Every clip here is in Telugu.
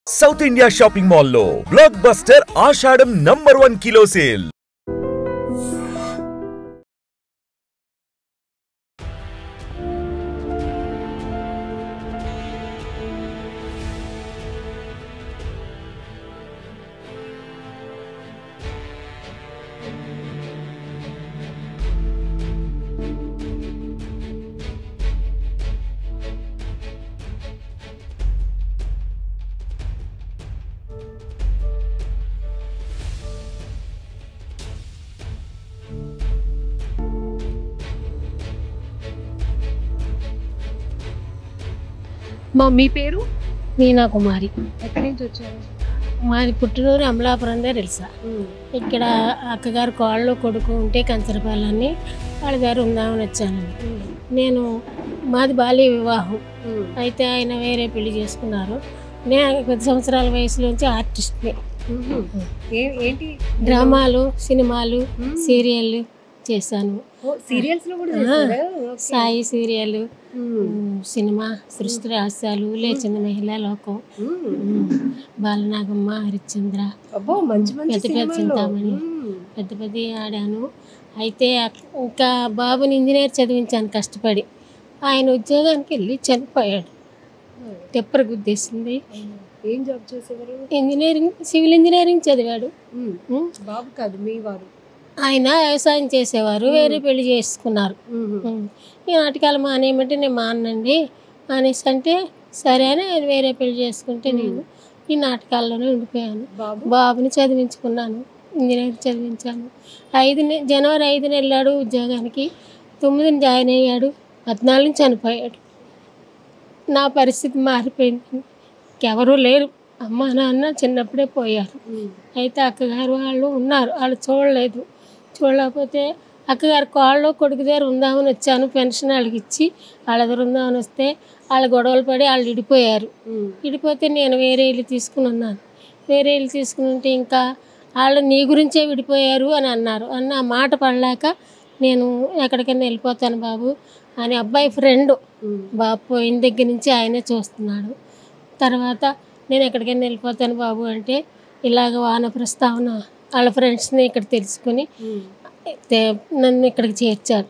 సౌత్ ఇండియా షాపింగ్ మాల్ లో బ్లాక్ బస్టర్ ఆషాఢం #1 కిలో సేల్. మీ పేరు? మీనా కుమారి. ఎక్కడి నుంచి వచ్చారు? మాది పుట్టినూరు అమలాపురం తెలుసా. ఇక్కడ అక్కగారు కోళ్ళు కొడుకు ఉంటే కంచరపాలని వాళ్ళ గారు ఉందామని వచ్చానండి. నేను మాది బాల్య వివాహం అయితే ఆయన వేరే పెళ్లి చేసుకున్నారు. నేను 10 సంవత్సరాల వయసులోంచి ఆర్టిస్ట్ని. ఏంటి? డ్రామాలు, సినిమాలు, సీరియళ్ళు చేశాను. సీరియల్స్ లో కూడా సాయి సీరియల్, సినిమా, సృష్టి రహస్యాలు, లేచింది మహిళా లోకం, బాలనాగమ్మ, హరిశ్చంద్ర, పెద్ద పెద్ద చింతామణి, పెద్ద పెద్ద ఆడాను. అయితే ఇంకా బాబుని ఇంజనీర్ చదివించాను కష్టపడి. ఆయన ఉద్యోగానికి వెళ్ళి చనిపోయాడు. టెప్పర్ గుద్దేసింది. ఏం జాబ్ చేసేవారు? ఇంజనీరింగ్, సివిల్ ఇంజనీరింగ్ చదివాడు. బాబు కాదు, మీ వారు. ఆయన వ్యవసాయం చేసేవారు, వేరే పెళ్లి చేసుకున్నారు. ఈ నాటకాలు మానేయమంటే నేను మానండి అనేసి అంటే సరే అని ఆయన వేరే పెళ్లి చేసుకుంటే నేను ఈ నాటకాల్లోనే ఉండిపోయాను. బాబుని చదివించుకున్నాను, ఇంజనీరింగ్ చదివించాను. జనవరి 5న వెళ్ళాడు ఉద్యోగానికి, 9న జాయిన్ అయ్యాడు, 14న చనిపోయాడు. నా పరిస్థితి మారిపోయింది. ఎవరూ లేరు, అమ్మ నాన్న చిన్నప్పుడే పోయారు. అయితే అక్కగారు వాళ్ళు ఉన్నారు, వాళ్ళు చూడలేకపోతే అక్కగారు కోళ్ళు కొడుకు దగ్గర ఉందామని వచ్చాను. పెన్షన్ వాళ్ళకి ఇచ్చి వాళ్ళ దగ్గర ఉందామని వస్తే వాళ్ళు గొడవలు పడి వాళ్ళు విడిపోతే నేను వేరే ఇల్లు తీసుకుని ఉన్నాను. వేరే ఇల్లు తీసుకుని ఉంటే ఇంకా వాళ్ళు నీ గురించే విడిపోయారు అని అన్నారు. ఆ మాట పడలేక నేను ఎక్కడికైనా వెళ్ళిపోతాను బాబు అని అబ్బాయి ఫ్రెండ్ బాబు పోయిన దగ్గర నుంచి ఆయనే చూస్తున్నాడు. తర్వాత నేను ఎక్కడికైనా వెళ్ళిపోతాను బాబు అంటే ఇలాగ వాన ప్రస్తావన వాళ్ళ ఫ్రెండ్స్ని ఇక్కడ తెలుసుకుని నన్ను ఇక్కడికి చేర్చారు.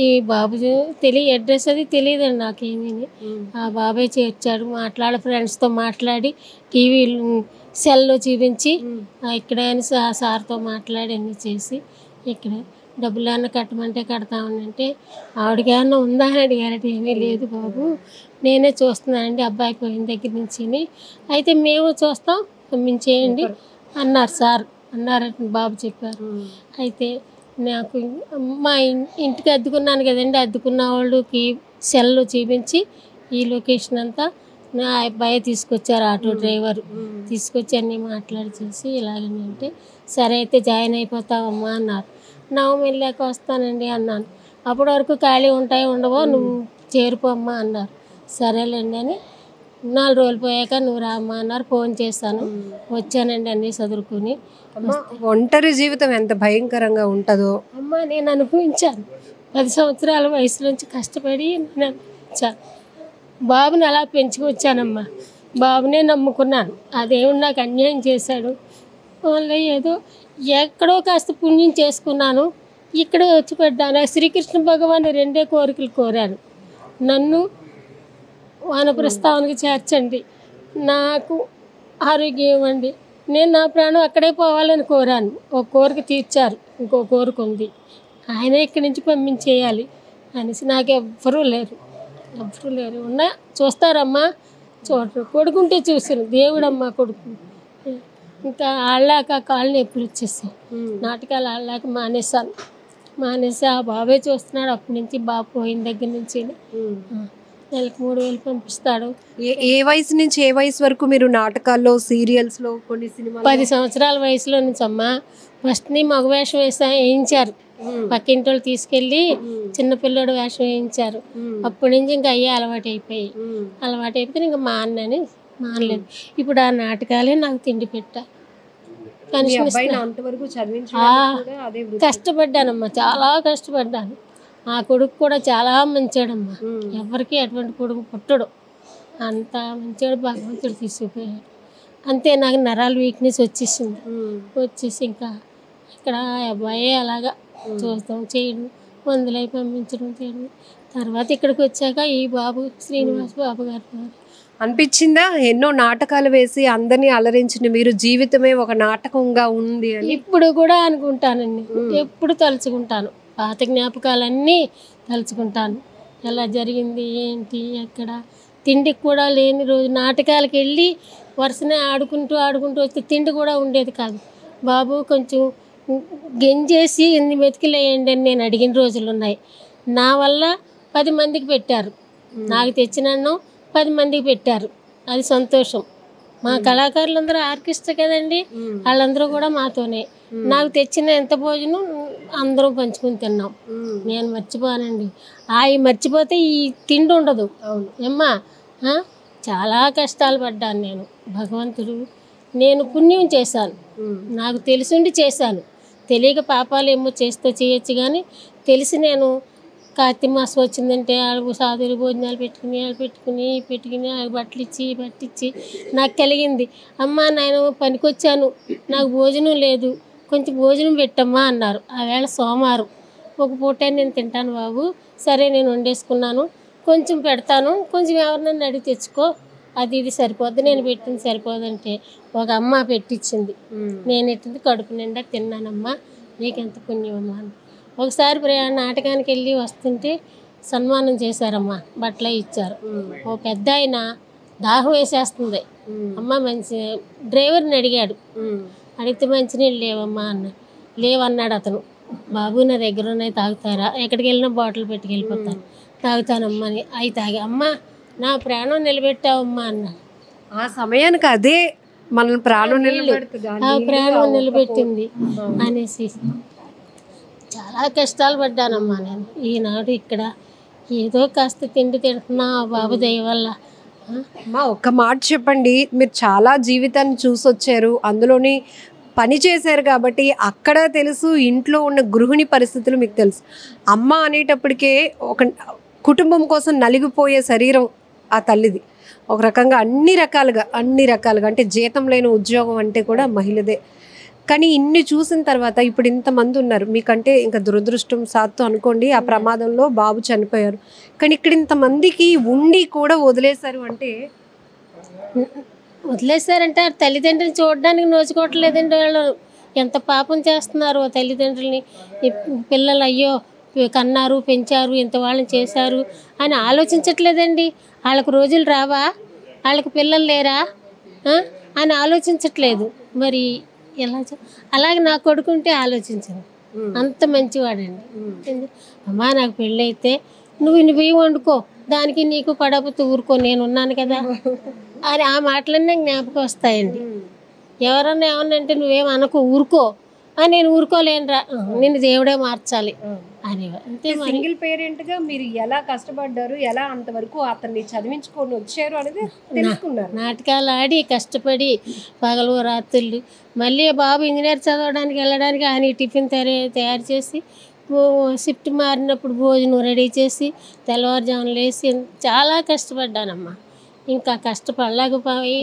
ఈ బాబు అడ్రస్ అది తెలియదండి నాకేమీ. ఆ బాబాయ్ చేర్చాడు. ఫ్రెండ్స్తో మాట్లాడి టీవీ సెల్లో చూపించి ఇక్కడే అని సార్తో మాట్లాడి అన్నీ చేసి ఇక్కడ డబ్బులు ఏమన్నా కట్టమంటే కడతామనంటే ఆవిడకి ఏమన్నా ఉందా అని అడిగారట. ఏమీ లేదు బాబు, నేనే చూస్తున్నానండి అబ్బాయి పోయిన దగ్గర నుంచి. అయితే మేము చూస్తాం, పంపించేయండి అన్నారు సార్. అన్నారని బాబు చెప్పారు. అయితే నాకు మా ఇంటికి అద్దుకున్నాను కదండి, అద్దుకున్న వాళ్ళకి సెల్లో చూపించి ఈ లొకేషన్ అంతా నా అబ్బాయి తీసుకొచ్చారు. ఆటో డ్రైవర్ తీసుకొచ్చి అన్నీ మాట్లాడి చేసి ఇలాగని అంటే సరే అయితే జాయిన్ అయిపోతావమ్మా అన్నారు. నవమి వెళ్ళాక వస్తానండి అన్నాను. అప్పటి వరకు ఖాళీ ఉండవో నువ్వు చేరిపోమ్మా అన్నారు. సరేలేండి అని 4 రోజులు పోయాక నువ్వు రామ్మా అన్నారు. ఫోన్ చేశాను, వచ్చానండి అన్నీ చదువుకుని. ఒంటరి జీవితం ఎంత భయంకరంగా ఉంటుందో అమ్మ నేను అనుభవించాను. 10 సంవత్సరాల వయసు నుంచి కష్టపడి నేను అనుభవించాను. బాబుని అలా పెంచుకొచ్చానమ్మా. బాబునే నమ్ముకున్నాను. అదేమిటి నాకు అన్యాయం చేశాడు. వాళ్ళ ఏదో ఎక్కడో కాస్త పుణ్యం చేసుకున్నాను, ఇక్కడే వచ్చి పడ్డాను. శ్రీకృష్ణ భగవాన్ 2 కోరికలు కోరాను. నన్ను వాన ప్రస్తావనకి చేర్చండి, నాకు ఆరోగ్యం ఇవ్వండి. నేను నా ప్రాణం అక్కడే పోవాలని కోరాను. ఒక కోరిక తీర్చారు, ఇంకో కోరిక ఉంది, ఆయన ఇక్కడి నుంచి పంపించేయాలి అనేసి. నాకు ఎవ్వరూ లేరు ఉన్నా చూస్తారమ్మా, చూడరు. కొడుకుంటే చూసాను, దేవుడమ్మా కొడుకు. ఇంకా ఆడలేక కాళ్ళు నొప్పులు వచ్చేసాయి. నాటకాలు ఆడలేక మానేసి ఆ బాబే చూస్తున్నాడు. అప్పటి నుంచి బాబు పోయిన దగ్గర నుంచి నెలకు 3,000 పంపిస్తాడు. ఏ వయసు నుంచి ఏ వయసు వరకు మీరు నాటకాల్లో, సీరియల్స్లో, కొన్ని సినిమా? 10 సంవత్సరాల వయసులో నుంచి అమ్మా. ఫస్ట్ని మగ వేషం వేయించారు, పక్కింటి వాళ్ళు తీసుకెళ్ళి చిన్నపిల్లడు వేషం వేయించారు. అప్పటి నుంచి ఇంకా అయ్యే అలవాటు అయిపోతే ఇంకా మానలేదు. ఇప్పుడు ఆ నాటకాలే నాకు తిండి పెట్టా. కష్టపడ్డానమ్మా, చాలా కష్టపడ్డాను. ఆ కొడుకు కూడా చాలా మంచాడమ్మా. ఎవరికి అటువంటి కొడుకు పుట్టడు. అంత మంచిగా భగవంతుడు తీసుకుపోయాడు. అంతే నాకు నరాలు వీక్నెస్ వచ్చేసింది. వచ్చేసి ఇంకా ఇక్కడ అబ్బాయి అలాగా చూస్తాం చేయడం, మందులై పంపించడం చేయడం. తర్వాత ఇక్కడికి వచ్చాక ఈ బాబు శ్రీనివాస్ బాబు గారు అనిపించిందా ఎన్నో నాటకాలు వేసి అందరినీ అలరించిన మీరు జీవితమే ఒక నాటకంగా ఉంది అని? ఇప్పుడు కూడా అనుకుంటానండి, ఎప్పుడు తలుచుకుంటాను, పాత జ్ఞాపకాలన్నీ తలుచుకుంటాను. ఎలా జరిగింది ఏంటి, ఎక్కడ తిండికి కూడా లేని రోజు నాటకాలకు వెళ్ళి వరుసనే ఆడుకుంటూ వస్తే తిండి కూడా ఉండేది కాదు. బాబు కొంచెం గెంజేసి ఎన్ని మెతుకులేయండి అని నేను అడిగిన రోజులు ఉన్నాయి. నా వల్ల 10 మందికి పెట్టారు, నాకు తెచ్చిన అన్నం 10 మందికి పెట్టారు, అది సంతోషం. మా కళాకారులందరూ ఆర్కెస్ట్రా కదండి, వాళ్ళందరూ కూడా మాతోనే. నాకు తెచ్చిన ఎంత భోజనం అందరం పంచుకుని తిన్నాం. నేను మర్చిపోనండి, అవి మర్చిపోతే ఈ తిండి ఉండదు. ఏమ్మా చాలా కష్టాలు పడ్డాను నేను. భగవంతుడు, నేను పుణ్యం చేశాను, నాకు తెలిసిండి చేశాను. తెలియక పాపాలు ఏమో చేస్తే చేయొచ్చు, కానీ తెలిసి నేను కార్తీక మాసం వచ్చిందంటే వాళ్ళు సాధువులు భోజనాలు పెట్టుకుని బట్టలు ఇచ్చి నాకు కలిగింది. అమ్మ నేను పనికొచ్చాను, నాకు భోజనం లేదు, కొంచెం భోజనం పెట్టమ్మా అన్నారు. ఆ వేళ సోమవారం, ఒక పూట నేను తింటాను బాబు, సరే నేను వండేసుకున్నాను, కొంచెం పెడతాను, కొంచెం ఎవరినైనా అడిగి తెచ్చుకో, అది ఇది సరిపోద్ది, నేను పెట్టింది సరిపోదంటే ఒక అమ్మ పెట్టించింది. నేను ఎట్టింది కడుపు నిండా తిన్నానమ్మా, నీకెంత పుణ్యమమ్మా అని. ఒకసారి నాటకానికి వెళ్ళి వస్తుంటే సన్మానం చేశారమ్మా, బట్టలు ఇచ్చారు. ఓ పెద్ద ఆయన దాహం వేసేస్తుంది, అమ్మ మంచి డ్రైవర్ని అడిగాడు, అడిగితే మంచినీళ్ళు లేవమ్మా అన్న. లేవన్నాడు అతను. బాబు నా దగ్గర ఉన్నాయి తాగుతారా, ఎక్కడికి వెళ్ళినా బాటిల్ పెట్టుకెళ్ళిపోతాను, తాగుతానమ్మా అని. అవి తాగి అమ్మ నా ప్రాణం నిలబెట్టావమ్మా అన్న. ఆ సమయానికి అదే మన ప్రాణం నిలబెట్టింది అనేసి చాలా కష్టాలు పడ్డానమ్మా నేను. ఈనాడు ఇక్కడ ఏదో కాస్త తిండి తింటున్నా బాబు దయ వల్ల. అమ్మా ఒక్క మాట చెప్పండి, మీరు చాలా జీవితాన్ని చూసొచ్చారు, అందులోని పని చేశారు కాబట్టి అక్కడ తెలుసు, ఇంట్లో ఉన్న గృహిణి పరిస్థితులు మీకు తెలుసు. అమ్మ అనేటప్పటికే ఒక కుటుంబం కోసం నలిగిపోయే శరీరం ఆ తల్లిది. ఒక రకంగా అన్ని రకాలుగా అంటే జీతం లేని ఉద్యోగం అంటే కూడా మహిళదే. కానీ ఇన్ని చూసిన తర్వాత ఇప్పుడు ఇంతమంది ఉన్నారు, మీకంటే ఇంకా దురదృష్టం సాత్తు అనుకోండి, ఆ ప్రమాదంలో బాబు చనిపోయారు. కానీ ఇక్కడ ఇంతమందికి ఉండి కూడా వదిలేశారు అంటే వదిలేశారంటే తల్లిదండ్రులు చూడడానికి నోచుకోవట్లేదండి. వాళ్ళు ఎంత పాపం చేస్తున్నారు తల్లిదండ్రులని. పిల్లలు అయ్యో కన్నారు, పెంచారు, ఇంత వాళ్ళని చేశారు అని ఆలోచించట్లేదండి. వాళ్ళకు రోజులు రావా, వాళ్ళకి పిల్లలు లేరా అని ఆలోచించట్లేదు. మరి ఎలా అలాగే నా కొడుకుంటే ఆలోచించను, అంత మంచివాడండి. అమ్మా నాకు పెళ్ళి అయితే నువ్వు బియ్యం వండుకో, దానికి నీకు పడకపోతే ఊరుకో, నేను ఉన్నాను కదా అని ఆ మాటలన్నీ జ్ఞాపకం వస్తాయండి. ఎవరన్నా ఏమన్నంటే నువ్వేం అనకు ఊరుకో, నేను ఊరుకోలేనురా, నిన్ను దేవుడే మార్చాలి అనేవారు. అంతే. సింగిల్ పేరెంట్గా మీరు ఎలా కష్టపడ్డారు, ఎలా అంతవరకు అతన్ని చదివించుకొని వచ్చారు అనేది తెలుసుకున్నారు. నాటకాలు ఆడి కష్టపడి పగలు రాత్రులు, మళ్ళీ బాబు ఇంజనీర్ చదవడానికి వెళ్ళడానికి ఆయన టిఫిన్ తయారు చేసి, షిఫ్ట్ మారినప్పుడు భోజనం రెడీ చేసి, తెల్లవారుజామున లేచి చాలా కష్టపడ్డానమ్మా. ఇంకా కష్టపడలేకపోయి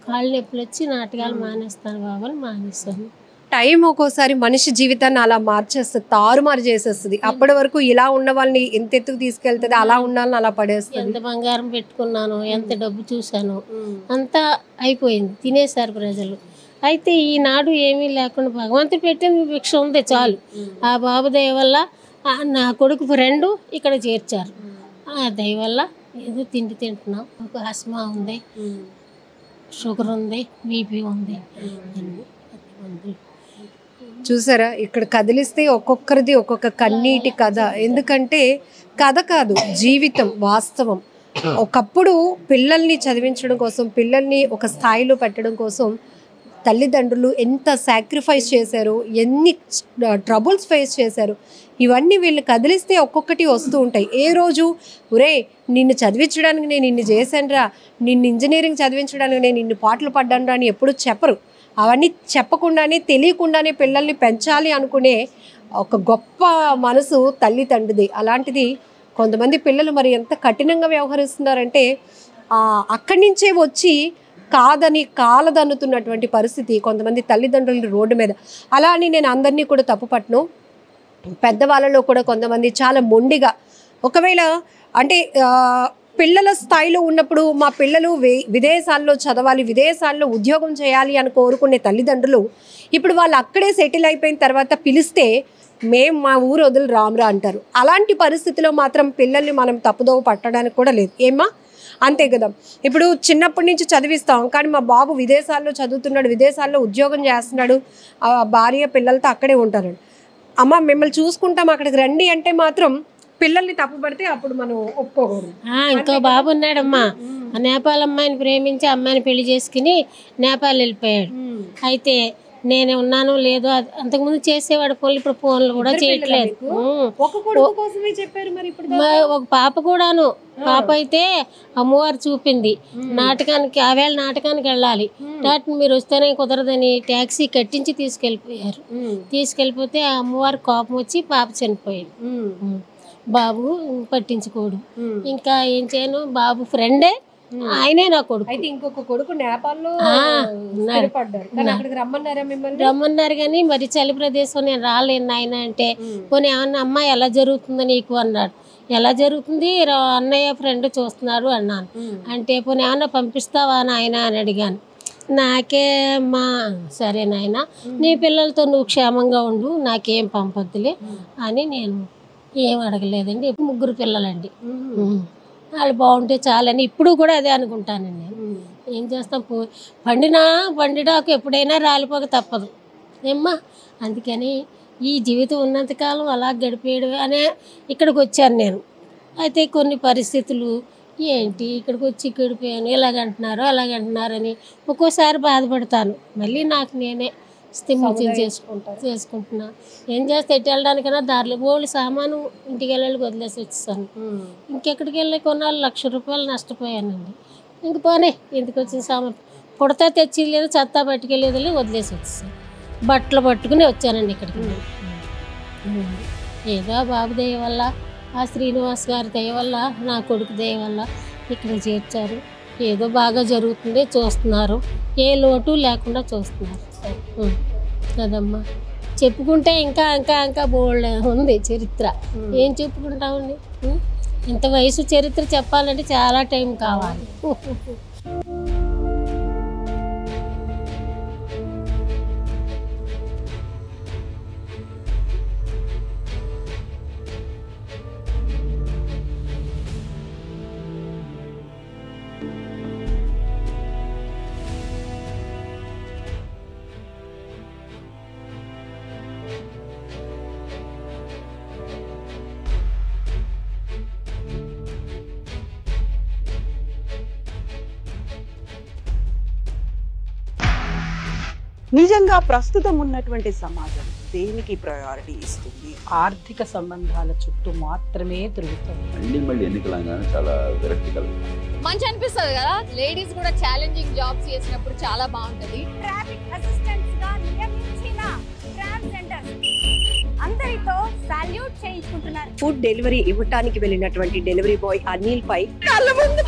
కాళ్ళు నొప్పులు వచ్చి నాటకాలు మానేస్తాను బాబు అని మానేస్తాను. టైం ఒక్కోసారి మనిషి జీవితాన్ని అలా మార్చేస్తుంది, తారుమారు చేసేస్తుంది. అప్పటి వరకు ఇలా ఉన్న వాళ్ళని ఎంత ఎత్తుకు తీసుకెళ్తుంది, అలా ఉండాలని అలా పడేస్తుంది. ఎంత బంగారం పెట్టుకున్నాను, ఎంత డబ్బు చూశాను, అంతా అయిపోయింది, తినేశారు ప్రజలు. అయితే ఈనాడు ఏమీ లేకుండా భగవంతుడు పెట్టిన భిక్ష ఉంది చాలు. ఆ బాబు దయ వల్ల నా కొడుకు ఫ్రెండు ఇక్కడ చేర్చారు. ఆ దయ వల్ల ఏదో తిండి తింటున్నాం. ఒక ఆస్మా ఉంది, షుగర్ ఉంది, బీపీ ఉంది. చూసారా, ఇక్కడ కదిలిస్తే ఒక్కొక్కరిది ఒక్కొక్క కన్నీటి కథ. ఎందుకంటే కథ కాదు, జీవితం, వాస్తవం. ఒకప్పుడు పిల్లల్ని చదివించడం కోసం, పిల్లల్ని ఒక స్థాయిలో పెట్టడం కోసం తల్లిదండ్రులు ఎంత సాక్రిఫైస్ చేశారు, ఎన్ని ట్రబుల్స్ ఫేస్ చేశారు. ఇవన్నీ వీళ్ళు కదిలిస్తే ఒక్కొక్కటి వస్తూ ఉంటాయి. ఏ రోజు ఒరే నిన్ను చదివించడానికి నేను ఇన్ని చేశానురా, నిన్ను ఇంజనీరింగ్ చదివించడానికి నేను ఇన్ని పాటలు పడ్డాను రా అని ఎప్పుడు చెప్పరు. అవన్నీ చెప్పకుండానే, తెలియకుండానే పిల్లల్ని పెంచాలి అనుకునే ఒక గొప్ప మనసు తల్లి తండ్రిది. అలాంటిది కొంతమంది పిల్లలు మరి ఎంత కఠినంగా వ్యవహరిస్తున్నారంటే అక్కడి నుంచే వచ్చి కాదని కాలదన్నుతున్నటువంటి పరిస్థితి కొంతమంది తల్లిదండ్రులు రోడ్డు మీద. అలా అని నేను అందరినీ కూడా తప్పుపట్టను. పెద్దవాళ్ళలో కూడా కొంతమంది చాలా మొండిగా, ఒకవేళ అంటే పిల్లల స్థాయిలో ఉన్నప్పుడు మా పిల్లలు విదేశాల్లో చదవాలి, విదేశాల్లో ఉద్యోగం చేయాలి అని కోరుకునే తల్లిదండ్రులు ఇప్పుడు వాళ్ళు అక్కడే సెటిల్ అయిపోయిన తర్వాత పిలిస్తే మేము మా ఊరు వదిలి రామురా అంటారు. అలాంటి పరిస్థితిలో మాత్రం పిల్లల్ని మనం తప్పుదోవ పట్టడానికి కూడా లేదు. ఏమ్మా, అంతే కదా. ఇప్పుడు చిన్నప్పటి నుంచి చదివిస్తాం, కానీ మా బాబు విదేశాల్లో చదువుతున్నాడు, విదేశాల్లో ఉద్యోగం చేస్తున్నాడు, భార్య పిల్లలతో అక్కడే ఉంటారు. అమ్మ మిమ్మల్ని చూసుకుంటాం, అక్కడికి రండి అంటే మాత్రం పిల్లల్ని తప్పుపడితే అప్పుడు మనం ఒప్పుకోకూడదు. ఇంకో బాబు ఉన్నాడమ్మా, నేపాల్ అమ్మాయిని ప్రేమించి అమ్మాయిని పెళ్లి చేసుకుని నేపాల్ వెళ్ళిపోయాడు. అయితే నేనే ఉన్నాను లేదో అంతకుముందు చేసేవాడు ఫోన్లు, ఇప్పుడు ఫోన్లు కూడా చేయట్లేదు. ఒక పాప కూడాను, పాప అయితే అమ్మవారు చూపింది నాటకానికి, ఆవేళ నాటకానికి వెళ్ళాలి, మీరు వస్తేనే కుదరదని ట్యాక్సీ కట్టించి తీసుకెళ్ళిపోయారు. తీసుకెళ్ళిపోతే ఆ అమ్మవారు కోపం వచ్చి పాప చనిపోయింది. బాబు పట్టించుకోడు. ఇంకా ఏం చేయను, బాబు ఫ్రెండే, ఆయనే నా కొడుకు. అయితే ఇంకొక కొడుకు నేపాల్లో రమ్మన్నారు కానీ మరి చలి ప్రదేశం నేను రాలేను ఆయన అంటే, పోనీ ఏమన్నా అమ్మ ఎలా జరుగుతుందో నీకు అన్నాడు. ఎలా జరుగుతుంది, అన్నయ్య ఫ్రెండ్ చూస్తున్నారు అన్నాను. అంటే పోనీ ఏమన్నా పంపిస్తావా నాయన అని అడిగాను. నాకే మా సరే నాయన నీ పిల్లలతో నువ్వు క్షేమంగా ఉండు, నాకేం పంపొద్దులే అని నేను ఏం అడగలేదండి. 3 పిల్లలండి, వాళ్ళు బాగుంటే చాలని ఇప్పుడు కూడా అదే అనుకుంటానండి నేను. ఏం చేస్తాం, పండినాకు ఎప్పుడైనా రాలిపోక తప్పదు ఏమ్మా. అందుకని ఈ జీవితం ఉన్నంతకాలం అలా గడిపేయడం అనే ఇక్కడికి వచ్చాను నేను. అయితే కొన్ని పరిస్థితులు ఏంటి ఇక్కడికి వచ్చి గడిపోయాను, ఇలాగంటున్నారు అలాగంటున్నారని ఒక్కోసారి బాధపడతాను. మళ్ళీ నాకు నేనే స్థిమితం చేసుకుంటున్నా. ఏం చేస్తే ఎట్టి వెళ్ళడానికైనా దారిలో బోళ్ళు సామాను ఇంటికి వెళ్ళి వదిలేసి వచ్చేసాను. ఇంకెక్కడికి వెళ్ళి కొన్నాళ్ళు 1,00,000 రూపాయలు నష్టపోయానండి. ఇంక పోనీ ఇంటికి వచ్చిన సామాను పుడతా తెచ్చి లేదు, చెత్త పట్టుకెళ్ళేది వదిలేసి వచ్చేసాను. బట్టలు పట్టుకుని వచ్చానండి ఇక్కడికి. ఏదో బాబు దయ వల్ల, ఆ శ్రీనివాస్ గారి దయ వల్ల, నా కొడుకు దయ వల్ల ఇక్కడ చేర్చారు. ఏదో బాగా జరుగుతుంది, చూస్తున్నారు, ఏ లోటు లేకుండా చూస్తున్నారు కదమ్మా. చెప్పుకుంటే ఇంకా ఇంకా ఇంకా బోల్డ్ ఉంది చరిత్ర. ఏం చెప్పుకుంటామండి, ఇంత వయసు చరిత్ర చెప్పాలంటే చాలా టైం కావాలి. నిజంగా ప్రస్తుతం ఉన్నటువంటి సమాజం దేనికి ప్రయారిటీ ఇస్తుంది? ఆర్థిక సంబంధాల చుట్టూ మాత్రమే తిరుగుతుంది. మళ్ళీ ఎన్నికలంగానే చాలా విరక్తి కలుగుతుంది. మంచి అనిపిస్తుంది కదా, లేడీస్ కూడా ఛాలెంజింగ్ జాబ్స్ చేసినప్పుడు చాలా బాగుంటది. ట్రాఫిక్ అసిస్టెంట్స్ గా నియమించిన ట్రాన్స్జెండర్ అందరితో సాల్యూట్ చేయించుకుంటున్నారు. ఫుడ్ డెలివరీ ఇవ్వటానికి వెళ్ళినటువంటి డెలివరీ బాయ్ అనిల్ పై కళ్ళ ముందు